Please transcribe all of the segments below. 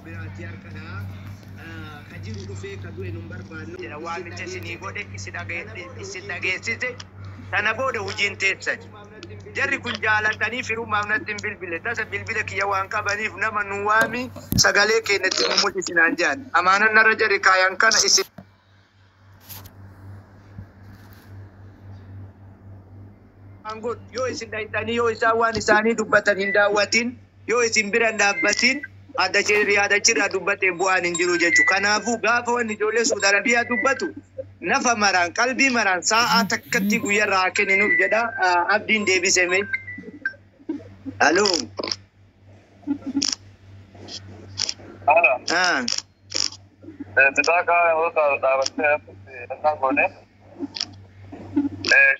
براتي أركنا خجيرو في كدو نمبر بانو جواب تسني بودك إسداعي سيد أنا بوده وجين تيسج جري كن جالتني في روم أمنتين بالبلة تاس بالبلة كي يوان كبني في نما نوامي سجله كنت نموت سنانجان أمانة نرجع كايان كان Anggut, yo isin daitani yo isawan isani dubbatan hindawatin, yo isin biran dabbatin, ada ciri dubbate bu'an hinjiru jechu. Kanaafuu gaafa wanni ijoollee Saudi Arabiyaa dubbatu nafa maraan qalbii maraan sa'a takkatti guyyarraa kenninuuf jedha abdiin deebisee mee. Halo. Halo. Bitaka hoota dhaabattee nannaa goone.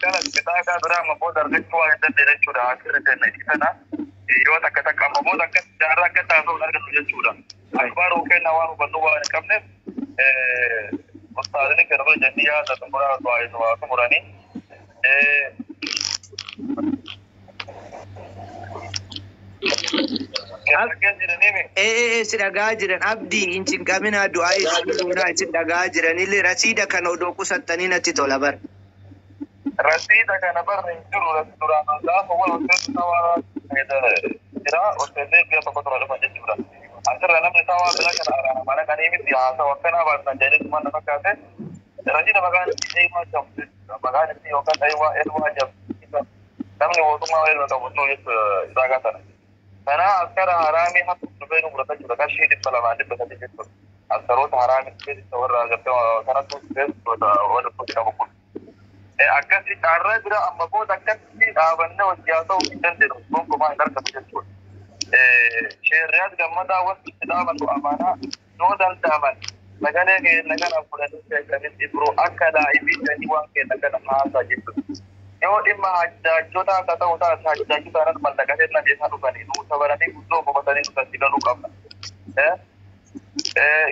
Kana bitaka biraa maboo dargachuu waan hin dandeenye jechuudha. Akkirri kana yoo takka takka maboo takka jaarraa akka taasisuun argatu jechuudha. Akbaaruu kenna waan hubannuu waan hin qabneef ustaadini kenna jenniyaa tatumuraa waa tumuranii. Sidagaa jiran abdii incin qabina du'aa isaa isin dhagaa jiranillee rasiida kana odoo qusattanii natti tola bar. Rasiida kana barri hin jiru duraan gaafa wal hojjetu sawaa jira hojjetee biyya tokko tura dhufa jechuudha. Asirra namni sawaa bila kana mana kanii miti haasawa akkanaa baasan jedhee mana fakkaate rasiida maqaan ishee himaa jamte maqaan ishee yookaan dhaywaa elmaa jamte namni mootummaa elma qabu isaa gaatana. Kana askara haraami hatu dubeenu murata jira kashi di salaman di besati jechuudha. Askaroota haraami keessa warra agartee kanatu keessa wal qabu. Akkasi carraa jira amma booda akkasi dhaabanne wajjaa ta'uu hin dandeenyu gonkumaa hin argamu jechuudha. Sheerriyaas gammadaa wanti itti dhaabantu amaanaa yoo danda'aman sagalee keenya kana fudhanii keessatti biroo akka daa'imii jedhanii waan keenya kana haasaa jechuudha. Yoo dhimma hajjaajota akka ta'u taate hajjaajota irratti mallaqatee nameessaa dhufanii nuu sabaranii guddoo boqotanii dhufanii galuu qabna.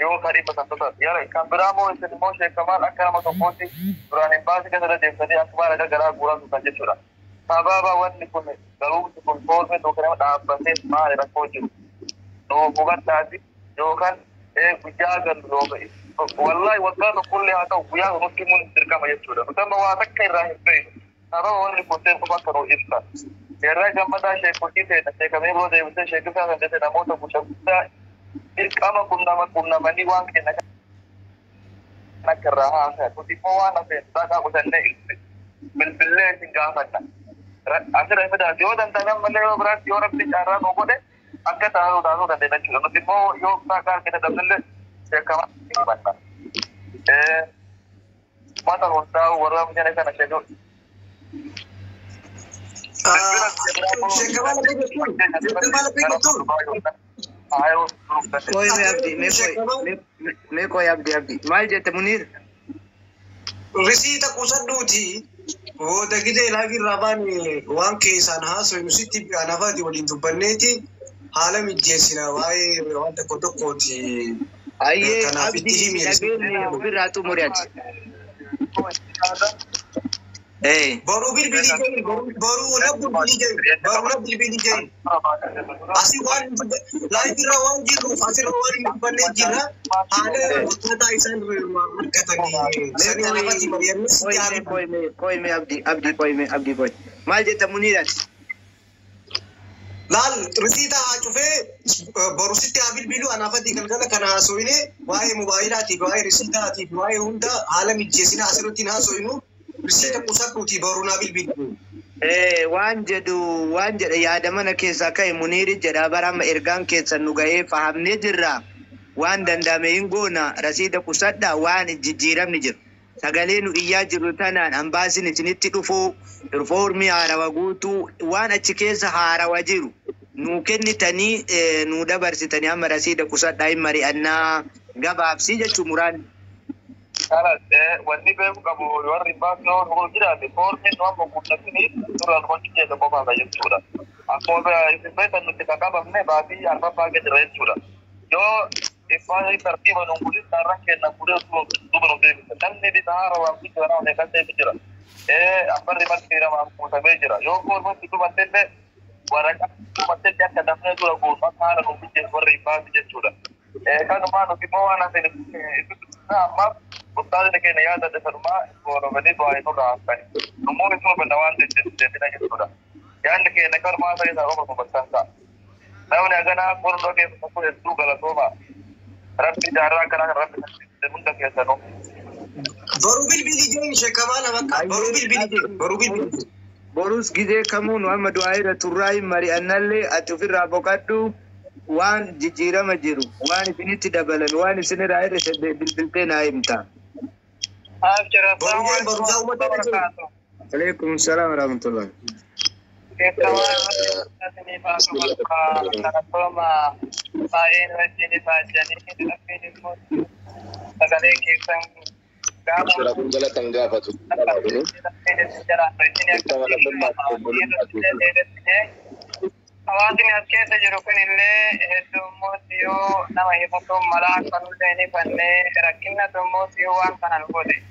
Yoo kan dhimma santoota yaala kan biraa moo isin immoo sheekamaan akka nama tokkootti duraan hin baasii keessa deemsanii akka maal gargaraa guuraa dhufan jechuudha. Sababa wanni kun garuumsi kun foolme yookaan nama dhaabbatee maali rakkoo jiru. Nuu hubadhaati yookaan guyyaa gallu wallahi waggaa tokkollee haa ta'u guyyaa nutti mun dirqama jechuudha. Nutamma waa takka irraa hin beeku. Sababa wanni kun ta'e qofa akka nuu ibsa. Yeroo gammadaa sheekotii ta'e sheekamee boo deebisee sheekisaa kan jedhe namoota guddaa dirqama qunnamanii waan kenna akka irraa haasaa. Nuti immoo waan hafeen dhaqaa qusannee bilbilee isin gaafanna. Asirra fidaas yoo danda'an malee yoo biraatti yoo rabbi caarraa nuu godhe akka taasisuu dandeenya jechuudha. Nuti immoo yoo dhaqaa kenna dhabnillee sheekamaa hin himanna. Mata hundaa'u warra mijane kana sheekuu. Koy me koy abdi maal jette Munir risiita qusadduuti booda gidee laagi rabani waan keessaan haasoinu sitti anafaati waliin dubbanneeti haala mijjeessina waa'ee waan tokko tokkooti ayyee abdi dhageenya ofirraa xumuriati. Baru bilbili jai, baru na bilbili jai. Asi wan lagi rawan jiru, asi rawan bane jira. Hale kata isan kata ni. Sani apa sih bayarnya sekian. Koi me abdi. Mal jeta Munirat. Lal resita cufe baru sitti abil bilu anafati kan kana soine wae mobilati wae resita ati wae hunda hala mijjesina asirutin ha soinu. Risita qusadduuti baruu naa bilbilu. Waan jedhe yaada mana keessaa ka'e Muniiri jedha barama ergaan keessan nu ga'ee fahamnee jirra. Waan danda'ame hin goona rasiida qusaddaa waan jijjiiramni jiru. Sagalee nu iyyaa jiru tanaan ambaasin isinitti dhufuu rifoormii haarawaa guutuu waan achi keessa haarawaa jiru. Nu kennitanii nu dabarsitanii amma rasiida qusaddaa hin mari'annaa gabaabsii jechuu muraan. Wanni beeku qabu warri baasnoo nugu jiraate foormiin waan guutatanii duraan hojii jedha qofaadha jechuudha. Akkuma isin beektan nuti qaqqabamne baasii arfaffaa jira jechuudha. Yoo ifaan tartiiba nungulin taarran kenna gudee duba nu deebisa. Namni bitaa haarawaa fi jira nama kan ta'e jira. Affarri marti nama guutamee jira. Yoo foormiin dubattillee waraqaa dubattillee akka dafnee dura guutuu akka haala nuti warri baasii jechuudha. كانوا ما نقيموا أنا في ما بطال لكن يا ده تسمع وربدي دعاء نورا كان نمو اسمه بدوان تنا جسورا يعني لكن نكر ما سيدا روح مبتسا لو نجنا كل لوك يسمو يسوع غلطوما ربي جارا كنا ربي من تك يسنو برو بالبيلي جاي شكمالا بقى برو بالبيلي Borus gide kamun wama duaira turai mari analle atufirra bokaddu wan jijirama jiru wan isiniti dabalan wan isinira ayre sede bilbiltena imta أبشر السلام عليكم. عليكم السلام ورحمة الله. كيف تمام؟ فاطمة فاين وجني فاجني أبين الموت. أقول كيف Surakum jala tangga fatu. أوادين أسكت جروكن اللي هدوموسيو نما يفتو ملاك فنوديني فنّي ركنا دوموسيو وان كان الغودي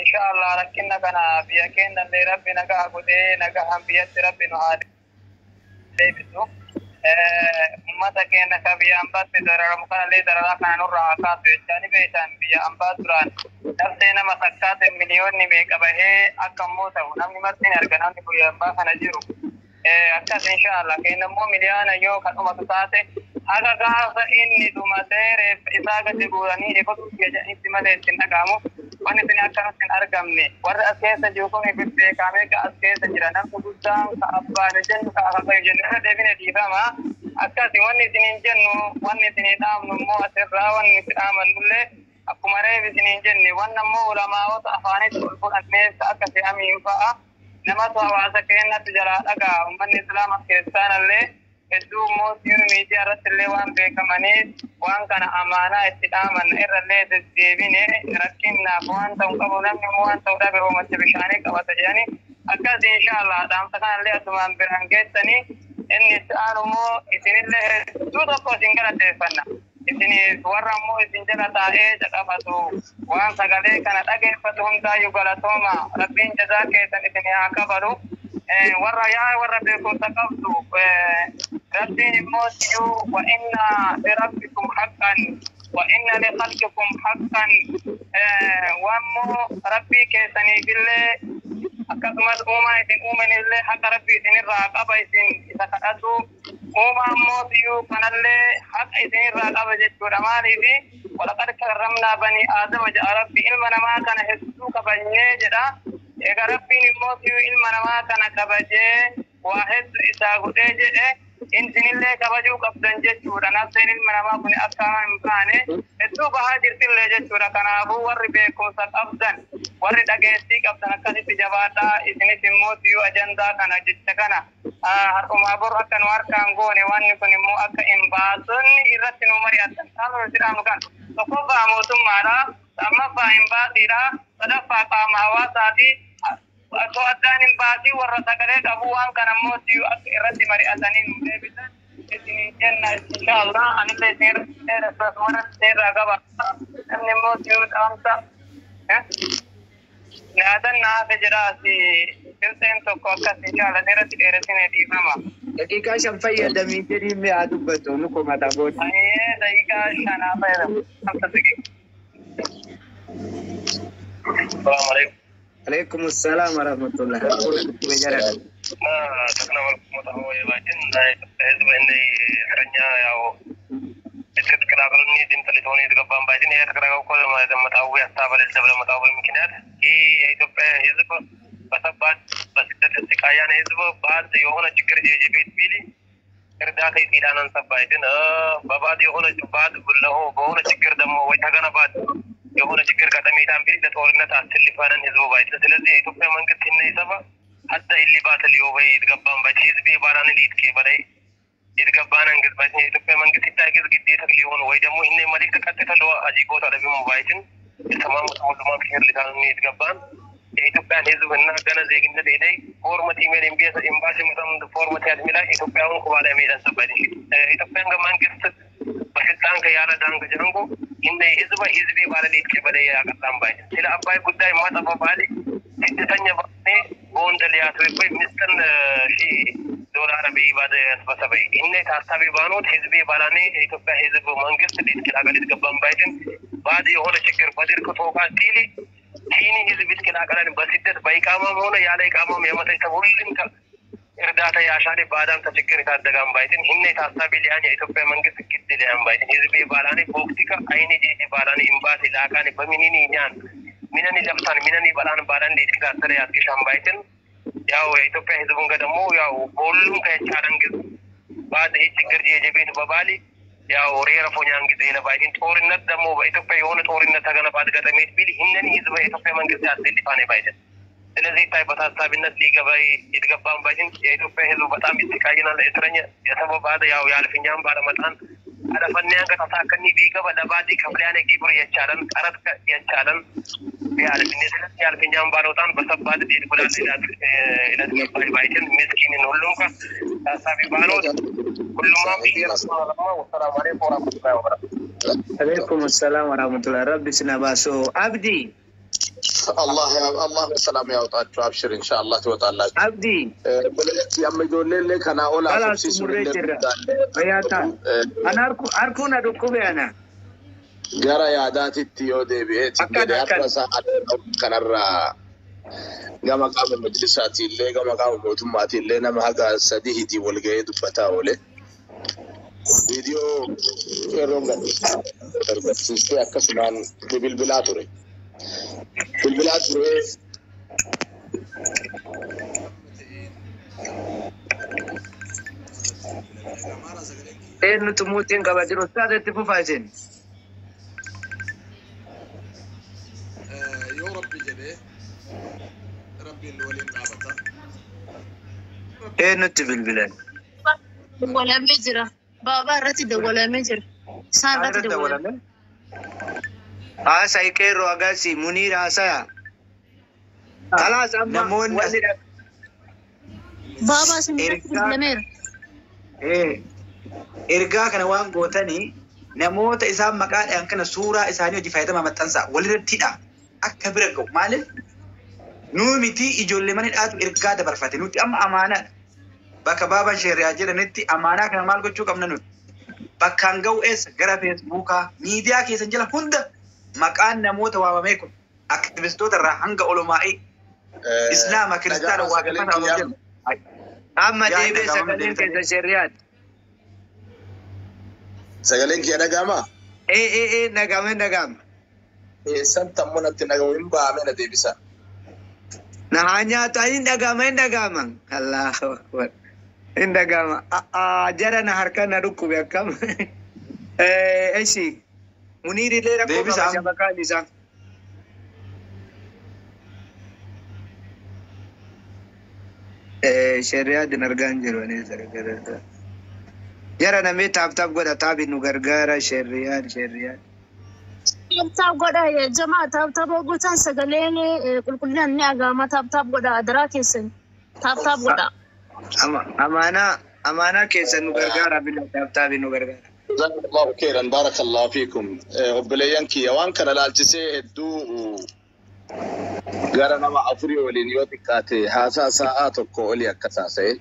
إن شاء الله ركنا كنا بيكين اللي ربنا كعبودي نكهم بيت ربنا هذا ليبسو متى كنا كبي أمبات بدر مكان اللي درا كان نور عكاس بيجاني بيجان بيا أمبات بران نفسنا مسكات مليون نميك أبه أكمل تهون أمي مرتين أرجعنا نقول أمبات هنجيرو أكثر إن شاء الله كأن مو مليان يو كأنه متساعد هذا كهذا إني دوما سير إساق تقولني يبغى يجاني سماه تناقامو وأنا تناقام تنارقامني ورا أسكت جوكم يبغى كامل كأسكت جرانا كبودام كأبا نجن كأبا يجن هذا دفين ديفاما أكثر واني تنينجنو واني تنيدام نمو أسرع واني تأمل ملة أكمره بتنينجني وانا مو علماء وتأفاني تقول أسماء أكثر أمين فا nama tu awak sekian tujara aga umat Islam Afghanistan alle itu musim media raslewan bekamane wan kana amana istiaman eralle desdevine rakinna wan taun kabulan wan tauda beru masih bishane kawat jani akas insyaallah dam takan alle atuman beranggetani inni ta'alumu isinille tudo ko singara tefanna isini warramu isinjala tae jakabatu wan sagale kana dage fatum ta yugalatoma rabbin jazake tan isini akabaru warra ya warra bekum taqabtu rabbin mosiyu wa inna li rabbikum haqqan wa inna li khalqikum haqqan wa mu rabbi kesani bille akatmat uma isin umanille haqqa rabbi isin raqaba isin takadu uma mosiyu kanalle haqqa isin raqaba jechura malifi ولقد كرمنا بني آدم وجعل ربي علمنا ما كان حسوك بني جدا إذا ربي نموتي علمنا ما كان كبجي واحد إساقو تيجي إن سن الله كبجو كبدن جدورا نفسين علمنا ما كن أكام إمكاني إسو بهاجر تلي جدورا كان أبو ور بيكم سك أفضل ور دقيسي كبدن أكاسي في جباتا إسني سموتي أجندا كان جدتكنا هرقم أبور أكن واركان غوني واني كن مو أكا إنباسن إرسن ومري أتن سالو رسلام كان Sokoba mutum mara, sama fahim batira, pada fakam hawa tadi, atau adanin bati warasa kale kabuan karena mutiu akhirati mari adanin bisa ini jenna insyaallah ani leher semua raga ba ani mutiu amsa nadan na bejara si filten to kokas insyaallah nerati eretine di mama dakika shan fayyada min jiri me adubato nuko matabot dakika shana fayyada amsa digi السلام عليكم. عليكم السلام ورحمة الله. بجارة. تكنا والكم يا باجن. حزب إني رنيا ياو. تكنا قلني دين تلتوني تكبام باجن يا تكنا كل ما إذا متعوي أستقبل الجبل متعوي ممكنات. هي يتوب حزب بس بعد بس تتكايان حزب بعد يوهنا شكر جيبيت بيلي. كرداك يتيلانا سبايتين. بعد يوهنا بعد كله بوهنا شكر دم وجهنا بعد. يهون شكر كتامي تامبيل لتورنا تأصل لفانا نزبو بايت سلسلة إثوبيا منك تنين سبا حتى اللي بات اليوم يتقبان بچيز بي باران ليد كي بدأي يتقبان انجز بچني إثوبيا منك تتاكز قدي تكليون ويجمو إنه ملك كتتلو أجيبو تربي موبايتين تمام مسلمان خير لتاني يتقبان إثوبيا نزبو إنه كان زيقين تديني فورمتي مير إمبيس إمباسي مثلا فورمتي أدملا إثوبيا هم قبالة ميران سبادي إثوبيا منك Pakistan ke yala dang jango inne hizbi bala lit ke bale ya katam bay sila abbay gudday mata ba bali tanya bane on dal ya to bay mistan shi do دولار بعد فسبي إن تاسبي بانوت حزبي بالاني إثيوبيا حزب منجست بيتكل أقل يتقبل بايدن بعد يهون شكر بدر كتوقع تيلي حين حزب بيتكل أقل بسيطة بايكامام هنا يالي كامام يمتى تقولين إرداتا ياشاني بعدم تشكر تادقام بايدن إن تاسبي لأني إثيوبيا منجست كد لأن بايدن حزبي بالاني بوكتيكا أيني جيجي بالاني إمباسي لاكاني بمينيني نيان منني لبسان منني بالان ديتكا سريات كشام بايدن ياو إثيوبيا حزبون قدمو ياو بولون كيشارنجز بعد هيك كرجي جبيت ببالي ياو ريرا فونيانجز إلى بايدين تورين ندمو إثيوبيا يون تورين نتاعنا بعد قدميت بيلي هنني حزب إثيوبيا من قصة أصلي فاني بايدين الذي تاي بتاع سابينات ليجا باي يتقبل بايدين إثيوبيا حزب بتاع مستكاينا الإسرائيلية يسبب بعد ياو يعرف إنجام بعد متان على فنيان كتساكني بيجا ولا بعد كمليان كيبر يشارن أرد يشارن يعرف الناس يعرف إنجام باروتان بس بعد دين كلان إلى تقبل بايدين مسكين نقولهم كسابي باروت كل ما في والسلام عليكم ورحمة الله وبركاته. عليكم السلام ورحمة الله. ربي سنباسو عبدي. الله يا الله السلام يا وطاعت أبشر إن شاء الله توت الله. عبدي. يا مجنون لك أنا أقول خلاص مريجرة. بياتا. أنا أركون أدوكم أنا. جرى يا داتي تيو دي بيت. جرى أترسا كنرا. جامع قام المجلسات اللي جامع قام المؤتمرات اللي نما هذا سديه دي والجيد بتاعه فيديو يرومن تربسيستي أكسمان بالبلاتوري بالبلاتوري إنه تموتين كبادر أستاذ تفوفاجين يا ربي جبه ربي الولي نابتا إنه تبلبلان ولا مجرى بابا رتد ولا مجرى سان رتد ولا سايكيرو أغاسي منير آسايا خلاص نمون بابا سمير لمير إرجع كنا وان قوتني نموت إسام مكان أن كنا سورة إسانيو جفايته ما متنسى ولد تيدا أكبر جو ماله نوميتي إجول من الآت إرجع ده برفته نوتي أمانة بك بابا شريعة جل نتي أمانة كنا مال قد شو كم ننوت بكانجو إس غير فيسبوكا ميديا كيسن جل هند مكان نموت واماميكم أكتبستو ترى هنگا علماء إسلام كريستيان واقفنا وجل أما ديبي سكالين كيسن شريعة سكالين كي نجامة إيه نجام سنت منت نجوم بعمل ديبسا نهانيا تاين نجام الله أكبر إن نجام جرى نهاركان نركو بيكم إيشي منير اللي ركو شبكة نيسان شريعة نرجان جرواني سرقة جرى نمي تاب قد تابي نغرغارة شريعة تاب قد يا جماعة تاب قد سجليني كلنا نيجا ما تاب قد أدراكيسن تاب قد أمانة كيسن نغرغارة بلا تابي نغرغارة جزاك الله خيرا بارك الله فيكم وبليانكي وان كان لالتسي الدو غارنا ما افري ولينيوتي كاتي هاسا ساعات كولي اكساسي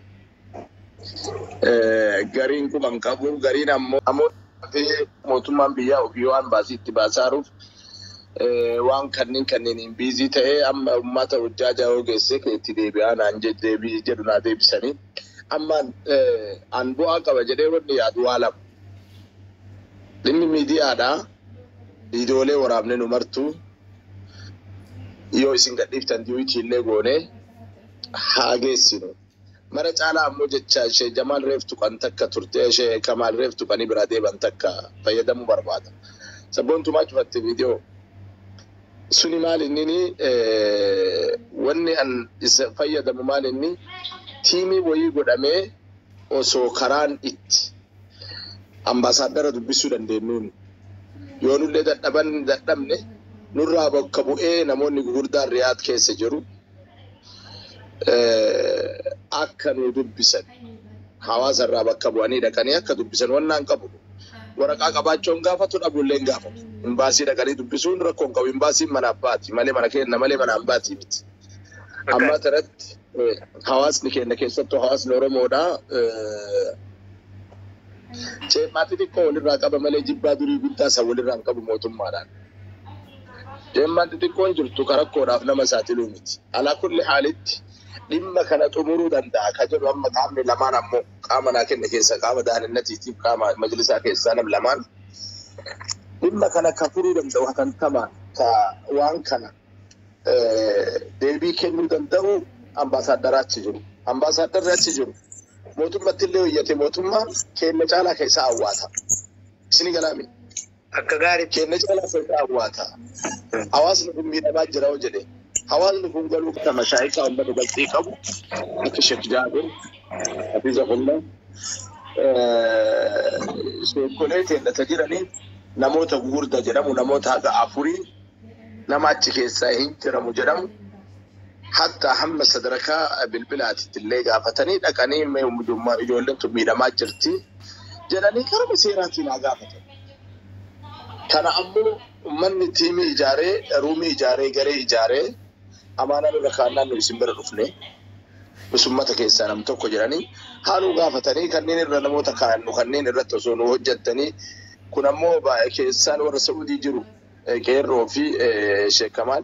غارين كو بانكابو غارين امو في موتمان بيا وبيوان باسي تباسارو وان كنين بيزي تاي ام ماتا وجاجا وغسي كيتي دي بيان انجي دي بي جدنا دي بسني اما انبو اكا جدي ودي يادوالا Dimi media ada idole warabne numartu yo isin gadiftan diwi chille gone hage sino mara chala ammo jecha she Jamal reftu kan takka turte she Kamal reftu kan ibrade ban takka fayyadamu barbada sabontu ma fatte video suni malinni wanni an fayyadamu malinni timi boyi godame o so karan it ambassador dubbisu dandeenyuun yoo nullee dadhabne nurraa bakka bu'ee namoonni gurguddaan Riyaad keessa jiru akka nu dubbisan hawaasa irraa bakka bu'anii dhaqanii akka dubbisan wannaan qabu waraqaa qabaachuun gaafatu dhabulleen gaafatu imbaasii dhaqanii dubbisuun rakkoon qabu imbaasiin mana abbaati malee mana kenna malee mana abbaati miti أما ترت حواس نكين كيسة حواس نورمودا شيء ما تدي كون الرقابة ملء جبا دوري بنتا سوول الرقابة موتوم ماران شيء ما تدي كون جرتو كراكون أفنى مساتلوميت على كل حالة لما كانت أمور دندا كجر أما قام لمان أمو قام لكن كيسة قام دهن النتيجة قام مجلسها كيسة نم لمان لما كان كفرو دندا وكان كمان كوان كان deebii kennuu danda'u ambaasaaddaraa achi jiru. Ambaasaaddarri achi jiru mootummatti illee hoyyate mootummaan keenya caalaa keessaa hawwaata. Isin galaami. Akka gaarii keenya caalaa keessaa hawwaata. Hawaasni kun miidhamaa jira hoo jedhe. Hawaasni kun galuu kama shaayikaa uummata galtee qabu akka Sheek Jaabir Hafiza Qullah sheekolee teellata jiranii namoota gurguddaa jedhamu namoota haga afurii nama achi keessaa hin jiramu jedhamu hatta hamma sadarkaa bilbilaatitti illee gaafatanii dhaqanii mee'ummaa ijoolleen tun miidhamaa jirti jedhanii karama seeraatiin haa gaafatan. Kana ammoo uummanni tiimii ijaaree ruumii ijaaree garee ijaaree amaanaan irra kaannaan nu isin bira dhufne usummata keessaa nam tokko jedhanii haaluu gaafatanii kanneen irra namoota kaannu kanneen irratti osoo nu hojjettanii kun ammoo keessaan warra Saudii jiru. Qeerroo fi Sheek Kamaal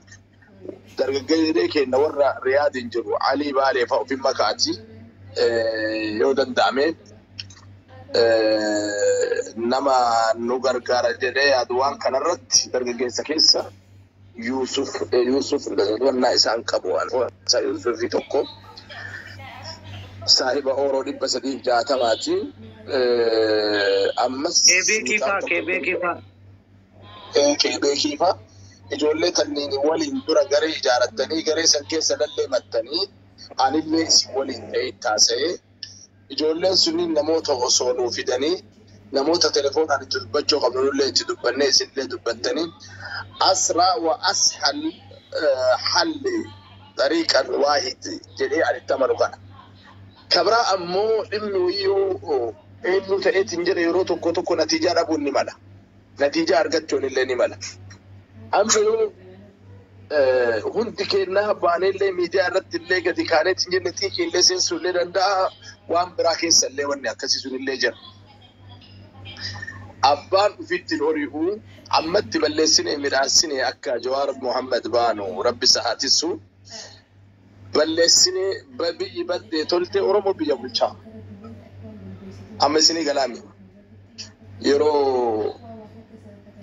dargaggeeyyiin keenya warra Riyaadiin jiru Alii Baalee fa'aa ofii makaati yoo danda'ame nama nu gargaara jedhee yaadu waan kanarratti dargaggeessa keessa Yuusuf wannaa isaan qabu waan Yuusufii tokko saahiba Ooroo 360 ammas Kebeekiifa ijoollee kanneen waliin dura garee ijaarratanii garee san keessa dallee mattanii anillee isin waliin ta'ee taasisee ijoolleen sunniin namoota osoo nuu fidanii namoota telefoonaan itti dubbachuu qabnullee itti dubbannee isinillee dubbattanii asraa wa ashal halli tariiqan waahid jedhee anitti amanu kana. Kabraa ammoo dhimmi wayyoo eenyu ta'eetiin jedhe yeroo tokko tokko natiijaa dhabuun ni mala. Natiijaa argachuun illee ni mala. Amma yoo hundi kennaa baanellee miidiyaa irratti illee gadi kaaneetiin jenne xiiqii illee seensuu illee danda'a waan biraa keessa illee wanni akkasii sun illee jira. Abbaan ufitti hori'uu ammatti balleessinee midhaassinee akka Jawaar Muhammad baanu rabbi sahaatissu balleessinee biyyi baddee toltee Oromoo biyya bulchaa. Amma isinii galaami. Yeroo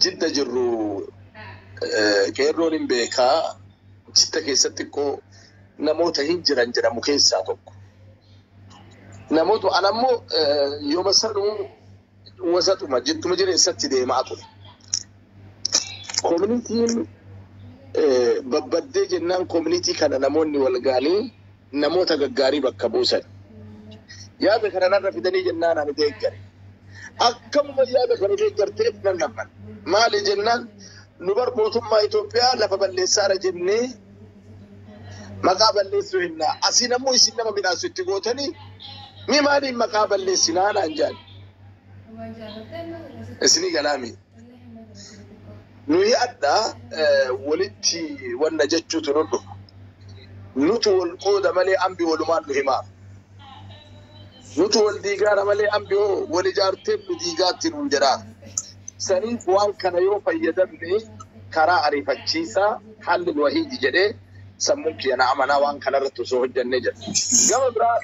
jidda jirru qeerroon hin beekaa jidda keessatti koo namoota hin jiran jedhamu keessaa tokko. Namoota anammoo yooma sanuu wasatuma jidduma jireessatti deemaa ture. Koominitiin babbaddee jennaan koominitii kana namoonni wal ga'anii namoota gaggaarii bakka buusan. Yaada kana narra fidanii jennaan ani deeggare. Akkuma yaada kana deeggarteef nan namman. Maali jennaan nu bar mootummaa Itoophiyaa lafa balleessaara jennee maqaa balleessuu hinnaa. Asiin ammoo isin nama midhaasu itti gootanii mi maaliin maqaa balleessinaa naan jedhan. Isinii galaami. Nuyi addaa walitti wanna jechuutu nu dhufu. Nutu wal qooda malee ambi walumaan nu himaa. Nutu wal diigaara malee ambi wal ijaartee nu diigaatti nuun jedhaa. Saniif waan kana yoo fayyadamne karaa ariifachiisaa haalli wahiiji jedhee sammuun kiyana amanaa waan kanarratti osoo hojjannee jedha. Gama biraa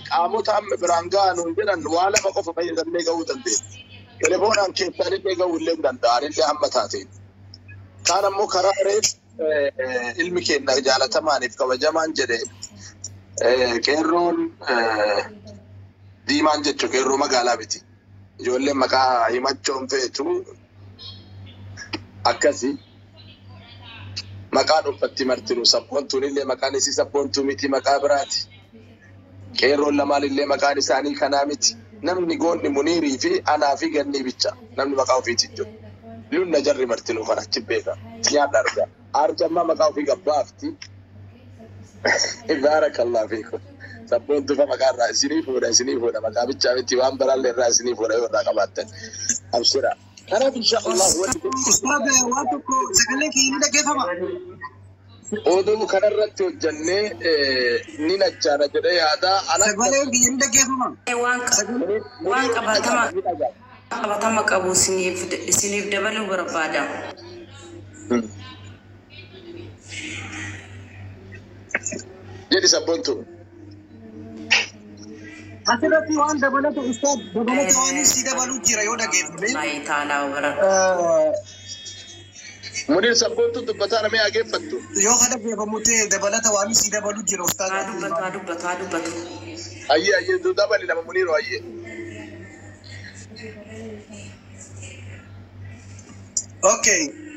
qaamota amma biraan ga'anuun jedhan waa lama qofa fayyadamnee ga'uu dandeenya. Telefoonaan keessanillee ga'uu illee danda'anillee hamma taateen. Kaan ammoo karaa reef ilmi keenya jaalatamaaniif kabajamaan jedhe qeerroon diimaan jechuun qeerroo magaalaa biti. Ijoolleen maqaa himachoon feetu akkasii maqaan uffatti martinu sabboontuun illee maqaan isii sabboontuu miti maqaa biraati. Qeerroon lamaan illee maqaan isaanii kanaa miti. Namni goonni Muniirii fi anaa fi Gannii bicha namni maqaa ofiitiin jiru. Lunda jarri martinu kan achi beeka. Nyaadha argaa. Arjammaa maqaa ofii gabbaafti. Baarakallahu fiikum. Sabboontuu fa maqaa irraa isinii fuudha maqaa bichaa miti waan biraallee irraa isinii fuudha yoo irraa qabaattan. Abshira. Kanaaf insha Allah Ustaad waan tokko sagalee keenya dhaggeeffama. Oduu kanarratti hojjannee ni nachaana jedhee yaada. Sagalee biyya dhaggeeffama. Waan qabatama qabu isiniif dabaluu barbaada. Jedhi sabboontu. Asirratti waan dabalata ustaad dabalata waan si dabaluu jira yoo dhaggeeffame. Maayi taalaa bara. Munir sabboontu dubbataa namee dhaggeeffattu. Yoo kana dhaggeeffamu ta'e dabalata waan si dabaluu jira ustaad. Haa dubbatu. Ayyee dabali nama Muniru ayyee. Okay.